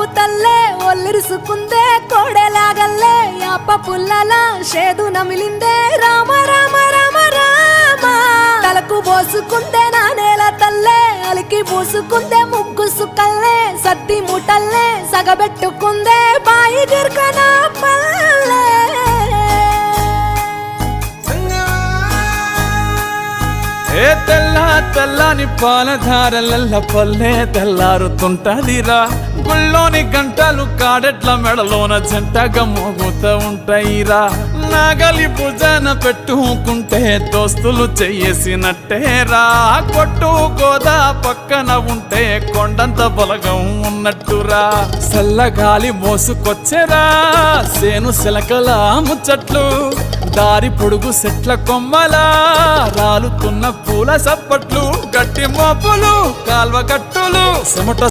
బాబు తల్లే ఒల్లిరుసుకుందే కోడెలాగల్లే యాప పుల్లల షేదు నమిలిందే రామ రామ రామ రామ తలకు పోసుకుందే నా నేల తల్లే అలికి పూసుకుందే ముగ్గు సుక్కల్లే సద్ది ముటల్లే సగబెట్టుకుందే బాయి గిర్కన పల్లె ఏ తెల్ల తెల్లని పాలధారలల్ల పల్లె తెల్లారుతుంటదిరా గుళ్ళోని గంటలు కాడెట్ల మెడలోన జంటగా మోగుతూ ఉంటాయిరా నాగలి భుజన పెట్టుకుంటే దోస్తులు చెయ్యేసినట్టేరా కొట్టు గోదా పక్కన ఉంటే కొండంత బలగం ఉన్నట్టురా చల్లగాలి మోసుకొచ్చెరా సేను సిలకల ముచ్చట్లు దారి పొడుగు సెట్ల కొమ్మలా రాలుతున్న పూల సప్పట్లు గట్టి మోపులు కాల్వ గట్టులు చెమట